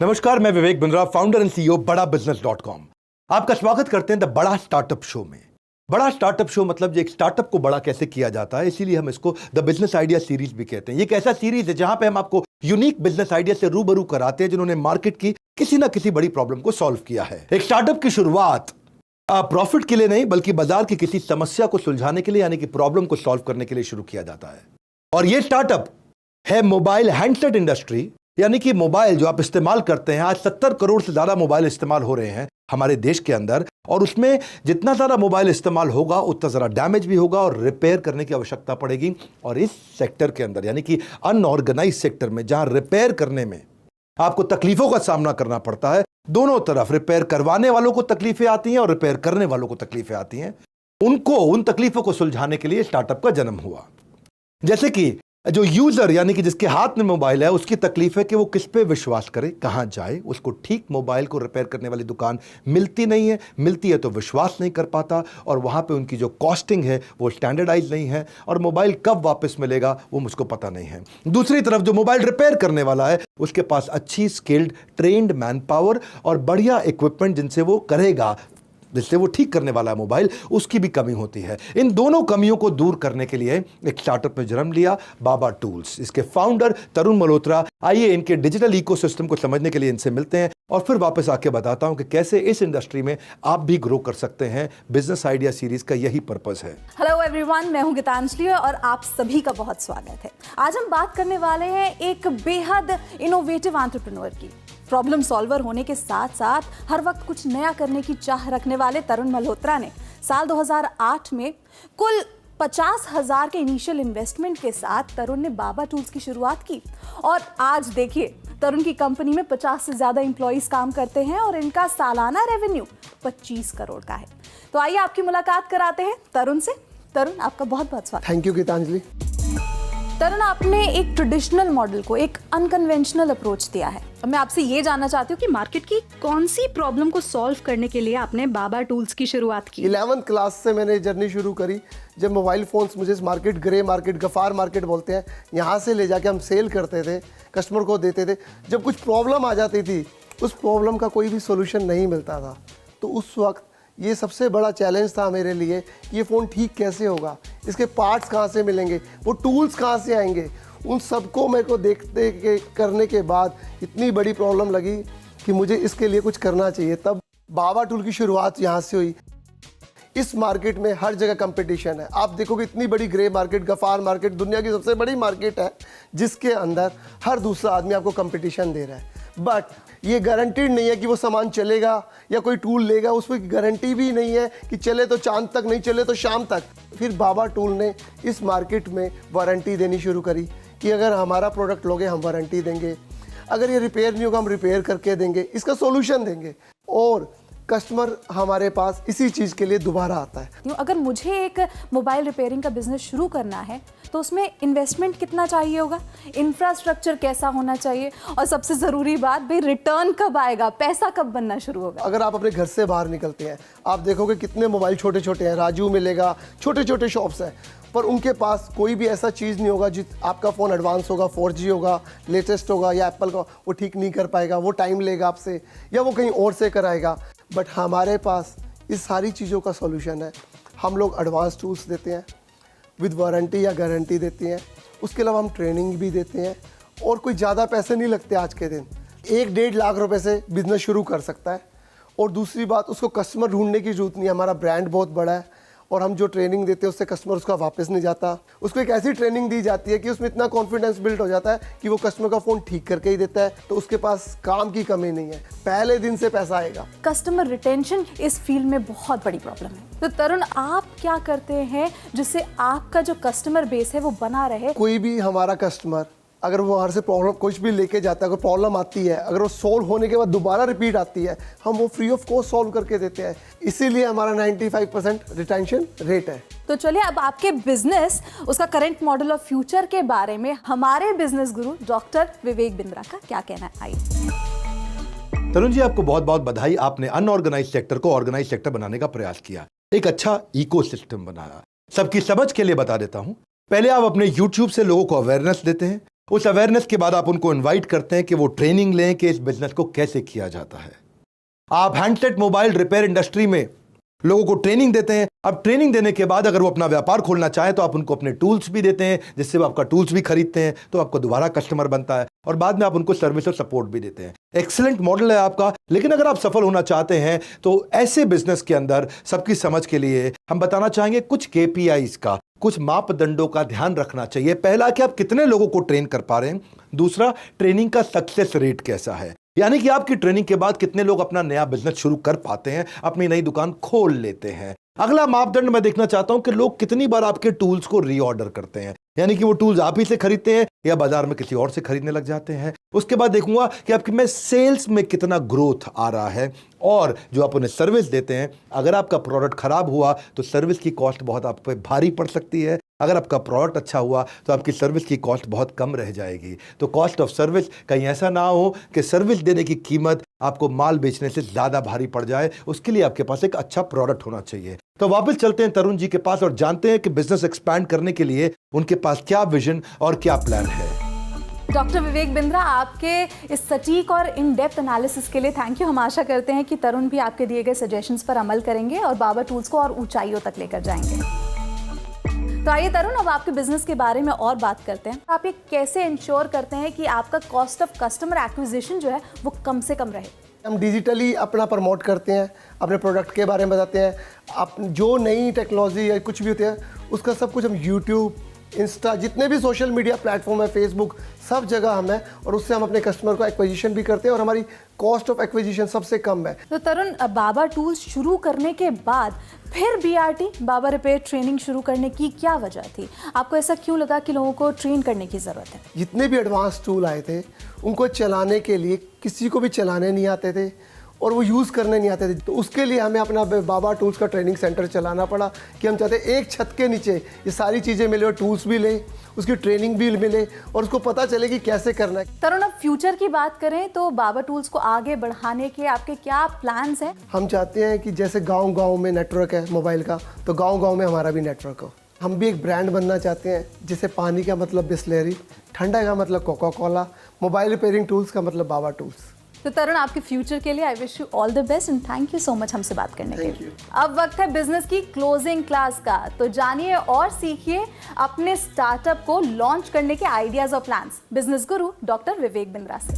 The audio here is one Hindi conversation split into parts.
नमस्कार, मैं Vivek Bindra, founder and CEO बड़ा बिजनेस.com। आपका स्वागत करते हैं द बड़ा स्टार्टअप शो में। बड़ा स्टार्टअप शो मतलब एक स्टार्टअप को बड़ा कैसे किया जाता है, इसीलिए हम इसको द बिजनेस आइडिया सीरीज भी कहते हैं। ये एक ऐसा सीरीज है जहां पे हम आपको यूनिक बिजनेस आइडिया से रूबरू कराते हैं जिन्होंने मार्केट की किसी ना किसी बड़ी प्रॉब्लम को सॉल्व किया है। एक स्टार्टअप की शुरुआत प्रॉफिट के लिए नहीं बल्कि बाजार की किसी समस्या को सुलझाने के लिए, यानी कि प्रॉब्लम को सॉल्व करने के लिए शुरू किया जाता है। और ये स्टार्टअप है मोबाइल हैंडसेट इंडस्ट्री, यानी कि मोबाइल जो आप इस्तेमाल करते हैं। आज 70 करोड़ से ज्यादा मोबाइल इस्तेमाल हो रहे हैं हमारे देश के अंदर, और उसमें जितना ज्यादा मोबाइल इस्तेमाल होगा उतना ज्यादा डैमेज भी होगा और रिपेयर करने की आवश्यकता पड़ेगी। और इस सेक्टर के अंदर, यानी कि अनऑर्गेनाइज सेक्टर में, जहां रिपेयर करने में आपको तकलीफों का सामना करना पड़ता है, दोनों तरफ रिपेयर करवाने वालों को तकलीफें आती हैं और रिपेयर करने वालों को तकलीफें आती हैं। उन तकलीफों को सुलझाने के लिए स्टार्टअप का जन्म हुआ। जैसे कि जो यूजर, यानी कि जिसके हाथ में मोबाइल है, उसकी तकलीफ है कि वो किस पे विश्वास करे, कहां जाए। उसको ठीक मोबाइल को रिपेयर करने वाली दुकान मिलती नहीं है, मिलती है तो विश्वास नहीं कर पाता, और वहां पे उनकी जो कॉस्टिंग है वो स्टैंडर्डाइज नहीं है, और मोबाइल कब वापस मिलेगा वो मुझको पता नहीं है। दूसरी तरफ जो मोबाइल रिपेयर करने वाला है, उसके पास अच्छी स्किल्ड ट्रेंड मैन पावर और बढ़िया इक्विपमेंट जिनसे वो करेगा, जिससे वो ठीक करने वाला मोबाइल, उसकी भी कमी होती है। इन दोनों कमियों को दूर करने के लिए एक स्टार्टअप में जन्म लिया बाबा टूल्स। इसके फाउंडर तरुण मल्होत्रा। आइए इनके डिजिटल इकोसिस्टम को समझने के लिए इनसे मिलते हैं और फिर वापस आके बताता हूं कि कैसे इस इंडस्ट्री में आप भी ग्रो कर सकते हैं। बिजनेस आइडिया सीरीज का यही पर्पस है। हेलो एवरीवन, मैं हूं गीतांजलि और आप सभी का बहुत स्वागत है। आज हम बात करने वाले हैं एक बेहद इनोवेटिव एंटरप्रेन्योर की। प्रॉब्लम सॉल्वर होने के साथ साथ हर वक्त कुछ नया करने की चाह रखने वाले तरुण मल्होत्रा ने साल 2008 में कुल 50,000 के इनिशियल इन्वेस्टमेंट के साथ तरुण ने बाबा टूल्स की शुरुआत की। और आज देखिए, तरुण की कंपनी में 50 से ज्यादा एम्प्लॉइज काम करते हैं और इनका सालाना रेवेन्यू 25 करोड़ का है। तो आइए आपकी मुलाकात कराते हैं तरुण से। तरुण, आपका बहुत बहुत स्वागत। Thank you Geetanjali. तरुण, आपने एक ट्रेडिशनल मॉडल को एक अनकन्वेंशनल अप्रोच दिया है। अब मैं आपसे ये जानना चाहती हूँ कि मार्केट की कौन सी प्रॉब्लम को सॉल्व करने के लिए आपने बाबा टूल्स की शुरुआत की। 11th क्लास से मैंने जर्नी शुरू करी, जब मोबाइल फ़ोन्स मुझे इस market, grey market, Ghaffar market बोलते हैं, यहाँ से ले जाके हम सेल करते थे, कस्टमर को देते थे। जब कुछ प्रॉब्लम आ जाती थी, उस प्रॉब्लम का कोई भी सोल्यूशन नहीं मिलता था, तो उस वक्त ये सबसे बड़ा चैलेंज था मेरे लिए। ये फ़ोन ठीक कैसे होगा, इसके पार्ट्स कहाँ से मिलेंगे, वो टूल्स कहाँ से आएंगे। उन सबको मेरे को देखते के करने के बाद इतनी बड़ी प्रॉब्लम लगी कि मुझे इसके लिए कुछ करना चाहिए। तब बाबा टूल की शुरुआत यहाँ से हुई। इस मार्केट में हर जगह कंपटीशन है। आप देखोगे इतनी बड़ी ग्रे मार्केट, गफ़ार मार्केट दुनिया की सबसे बड़ी मार्केट है, जिसके अंदर हर दूसरा आदमी आपको कंपटीशन दे रहा है। बट ये गारंटीड नहीं है कि वो सामान चलेगा या कोई टूल लेगा, उसमें गारंटी भी नहीं है कि चले तो चांद तक, नहीं चले तो शाम तक। फिर बाबा टूल ने इस मार्केट में वारंटी देनी शुरू करी कि अगर हमारा प्रोडक्ट लोगे हम वारंटी देंगे, अगर ये रिपेयर नहीं होगा हम रिपेयर करके देंगे, इसका सोल्यूशन देंगे। और कस्टमर हमारे पास इसी चीज़ के लिए दोबारा आता है। अगर मुझे एक मोबाइल रिपेयरिंग का बिजनेस शुरू करना है तो उसमें इन्वेस्टमेंट कितना चाहिए होगा, इंफ्रास्ट्रक्चर कैसा होना चाहिए, और सबसे ज़रूरी बात भाई, रिटर्न कब आएगा, पैसा कब बनना शुरू होगा। अगर आप अपने घर से बाहर निकलते हैं, आप देखोगे कितने मोबाइल छोटे छोटे हैं, राजू मिलेगा, छोटे छोटे शॉप्स हैं, पर उनके पास कोई भी ऐसा चीज़ नहीं होगा जिस आपका फ़ोन एडवांस होगा, 4G होगा, लेटेस्ट होगा, या एप्पल का, वो ठीक नहीं कर पाएगा, वो टाइम लेगा आपसे, या वो कहीं और से कराएगा। बट हमारे पास इस सारी चीज़ों का सॉल्यूशन है। हम लोग एडवांस टूल्स देते हैं, विद वारंटी या गारंटी देते हैं। उसके अलावा हम ट्रेनिंग भी देते हैं, और कोई ज़्यादा पैसे नहीं लगते आज के दिन। 1-1.5 लाख रुपए से बिज़नेस शुरू कर सकता है। और दूसरी बात, उसको कस्टमर ढूंढने की ज़रूरत नहीं है। हमारा ब्रांड बहुत बड़ा है, और हम जो ट्रेनिंग देते हैं उससे कस्टमर उसका वापस नहीं जाता। उसको एक ऐसी ट्रेनिंग दी जाती है कि उसमें इतना कॉन्फिडेंस बिल्ड हो जाता है कि वो कस्टमर का फ़ोन ठीक करके ही देता है, तो उसके पास काम की कमी नहीं है, पहले दिन से पैसा आएगा। कस्टमर रिटेंशन इस फील्ड में बहुत बड़ी प्रॉब्लम है। तो तरुण, आप क्या करते हैं जिससे आपका जो कस्टमर बेस है वो बना रहे? कोई भी हमारा कस्टमर अगर वो बाहर से प्रॉब्लम कुछ भी लेके जाता है, अगर प्रॉब्लम आती है, अगर वो सॉल्व होने के बाद दोबारा रिपीट आती है, हम वो फ्री ऑफ कॉस्ट सॉल्व करके देते हैं। इसीलिए हमारा 95% रिटेंशन रेट है। तो चलिए अब आपके बिजनेस, उसका करंट मॉडल और फ्यूचर के बारे में हमारे बिजनेस गुरु डॉक्टर विवेक बिंद्रा का क्या कहना है, आइए। तरुण जी, आपको बहुत बहुत बधाई। आपने अनऑर्गेनाइज सेक्टर को ऑर्गेनाइज सेक्टर बनाने का प्रयास किया, एक अच्छा इकोसिस्टम बनाया। सबकी समझ के लिए बता देता हूं, पहले आप अपने YouTube से लोगों को अवेयरनेस देते हैं, उस अवेयरनेस के बाद आप उनको इनवाइट करते हैं कि वो ट्रेनिंग लें कि इस बिजनेस को कैसे किया जाता है। आप हैंडसेट मोबाइल रिपेयर इंडस्ट्री में लोगों को ट्रेनिंग देते हैं। अब ट्रेनिंग देने के बाद अगर वो अपना व्यापार खोलना चाहे तो आप उनको अपने टूल्स भी देते हैं, जिससे वो आपका टूल्स भी खरीदते हैं, तो आपको दोबारा कस्टमर बनता है और बाद में आप उनको सर्विस और सपोर्ट भी देते हैं। एक्सीलेंट मॉडल है आपका। लेकिन अगर आप सफल होना चाहते हैं तो ऐसे बिजनेस के अंदर सबकी समझ के लिए हम बताना चाहेंगे कुछ KPIs का, कुछ मापदंडों का ध्यान रखना चाहिए। पहला कि आप कितने लोगों को ट्रेन कर पा रहे हैं। दूसरा, ट्रेनिंग का सक्सेस रेट कैसा है, यानी कि आपकी ट्रेनिंग के बाद कितने लोग अपना नया बिजनेस शुरू कर पाते हैं, अपनी नई दुकान खोल लेते हैं। अगला मापदंड मैं देखना चाहता हूं कि लोग कितनी बार आपके टूल्स को रीऑर्डर करते हैं, यानी कि वो टूल्स आप ही से खरीदते हैं या बाजार में किसी और से खरीदने लग जाते हैं। उसके बाद देखूंगा कि आपके में सेल्स में कितना ग्रोथ आ रहा है और जो आप उन्हें सर्विस देते हैं, अगर आपका प्रोडक्ट खराब हुआ तो सर्विस की कॉस्ट बहुत आप पे भारी पड़ सकती है। अगर आपका प्रोडक्ट अच्छा हुआ तो आपकी सर्विस की कॉस्ट बहुत कम रह जाएगी। तो कॉस्ट ऑफ सर्विस कहीं ऐसा ना हो कि सर्विस देने की कीमत आपको माल बेचने से ज़्यादा भारी पड़ जाए। उसके लिए आपके पास एक अच्छा प्रोडक्ट होना चाहिए। तो वापस चलते हैं तरुण जी के पास और जानते हैं कि बिजनेस एक्सपैंड करने के लिए उनके पास क्या विजन और क्या प्लान है। डॉक्टर विवेक बिंद्रा, आपके इस सटीक और इन डेप्थ एनालिसिस के लिए थैंक यू। हम आशा करते हैं कि तरुण भी आपके दिए गए सजेशंस पर अमल करेंगे और बाबा टूल्स को और ऊंचाइयों तक लेकर जाएंगे। तो आइए तरुण, अब आपके बिजनेस के बारे में और बात करते हैं। आप ये कैसे इंश्योर करते हैं कि आपका कॉस्ट ऑफ कस्टमर एक्विजिशन जो है वो कम से कम रहे? हम डिजिटली अपना प्रमोट करते हैं, अपने प्रोडक्ट के बारे में बताते हैं। आप जो नई टेक्नोलॉजी या कुछ भी होती है उसका सब कुछ हम यूट्यूब, इंस्टा, जितने भी सोशल मीडिया प्लेटफॉर्म है, फेसबुक, सब जगह हम हैं और उससे हम अपने कस्टमर को एक्विजिशन भी करते हैं और हमारी कॉस्ट ऑफ एक्विजिशन सबसे कम है। तो तरुण, बाबा टूल्स शुरू करने के बाद फिर BRT बाबा रिपेयर ट्रेनिंग शुरू करने की क्या वजह थी? आपको ऐसा क्यों लगा कि लोगों को ट्रेन करने की ज़रूरत है? जितने भी एडवांस टूल आए थे उनको चलाने के लिए किसी को भी चलाने नहीं आते थे और वो यूज़ करने नहीं आते थे। तो उसके लिए हमें अपना बाबा टूल्स का ट्रेनिंग सेंटर चलाना पड़ा कि हम चाहते एक छत के नीचे ये सारी चीज़ें मिले और टूल्स भी लें, उसकी ट्रेनिंग भी मिले और उसको पता चले कि कैसे करना है। तरुण, अब फ्यूचर की बात करें तो बाबा टूल्स को आगे बढ़ाने के आपके क्या प्लान्स हैं? हम चाहते हैं कि जैसे गांव-गांव में नेटवर्क है मोबाइल का, तो गांव-गांव में हमारा भी नेटवर्क हो। हम भी एक ब्रांड बनना चाहते हैं, जैसे पानी का मतलब बिस्लेरी, ठंडा का मतलब Coca Cola, mobile repairing tools का मतलब बाबा टूल्स। तो तरुण, आपके फ्यूचर के लिए I wish you all the best and thank you so much हमसे बात करने के लिए। अब वक्त है बिजनेस की क्लोजिंग क्लास का, तो जानिए और सीखिए अपने स्टार्टअप को लॉन्च करने के आइडियाज और प्लान्स बिजनेस गुरु डॉक्टर विवेक बिंद्रा से।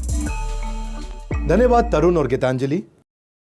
धन्यवाद तरुण और गीतांजलि।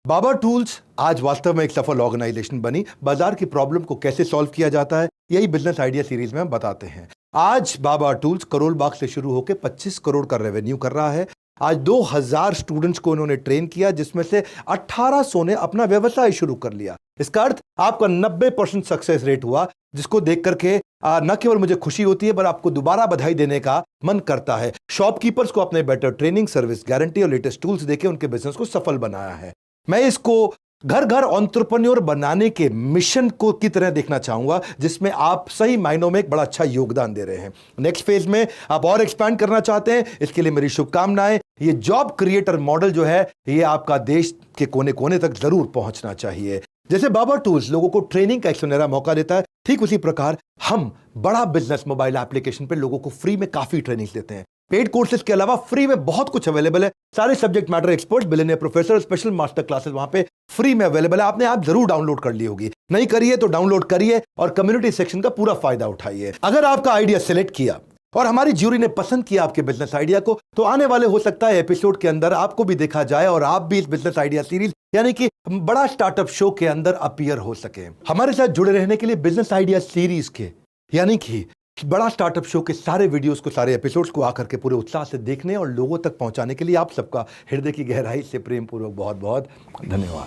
बाबा टूल्स आज वास्तव में एक सफल ऑर्गेनाइजेशन बनी। बाजार की प्रॉब्लम को कैसे सॉल्व किया जाता है यही बिजनेस आइडिया सीरीज में हम बताते हैं। आज बाबा टूल्स करोल बाग से शुरू होकर 25 करोड़ का रेवेन्यू कर रहा है। आज 2000 स्टूडेंट्स को उन्होंने ट्रेन किया, जिसमें से 1800 ने अपना व्यवसाय शुरू कर लिया। इसका अर्थ आपका 90% सक्सेस रेट हुआ, जिसको देख करके न केवल मुझे खुशी होती है पर आपको दोबारा बधाई देने का मन करता है। शॉपकीपर्स को अपने बेटर ट्रेनिंग, सर्विस गारंटी और लेटेस्ट टूल्स देके उनके बिजनेस को सफल बनाया है। मैं इसको घर घर एंटरप्रेन्योर बनाने के मिशन को की तरह देखना चाहूंगा, जिसमें आप सही मायनों में एक बड़ा अच्छा योगदान दे रहे हैं। नेक्स्ट फेज में आप और एक्सपैंड करना चाहते हैं, इसके लिए मेरी शुभकामनाएं। ये जॉब क्रिएटर मॉडल जो है ये आपका देश के कोने कोने तक जरूर पहुंचना चाहिए। जैसे बाबा टूल्स लोगों को ट्रेनिंग का एक सुनहरा मौका देता है, ठीक उसी प्रकार हम बड़ा बिजनेस मोबाइल एप्लीकेशन पे लोगों को फ्री में काफी ट्रेनिंग देते हैं। पेड कोर्सेज के अलावा फ्री में बहुत कुछ अवेलेबल है। सारे subject matter expert, billionaire professor, special master classes वहां पे फ्री में अवेलेबल है। आपने आप जरूर डाउनलोड कर ली होगी, नहीं करिए तो डाउनलोड करिए और कम्युनिटी सेक्शन का पूरा फायदा उठाइए। अगर आपका आइडिया सिलेक्ट किया और हमारी ज्यूरी ने पसंद किया आपके बिजनेस आइडिया को, तो आने वाले हो सकता है एपिसोड के अंदर आपको भी देखा जाए और आप भी इस बिजनेस आइडिया सीरीज यानी कि बड़ा स्टार्टअप शो के अंदर अपीयर हो सके। हमारे साथ जुड़े रहने के लिए बिजनेस आइडिया सीरीज के यानी कि बड़ा स्टार्टअप शो के सारे वीडियोस को, सारे एपिसोड्स को आकर के पूरे उत्साह से देखने और लोगों तक पहुंचाने के लिए आप सबका हृदय की गहराई से प्रेम पूर्वक बहुत बहुत धन्यवाद।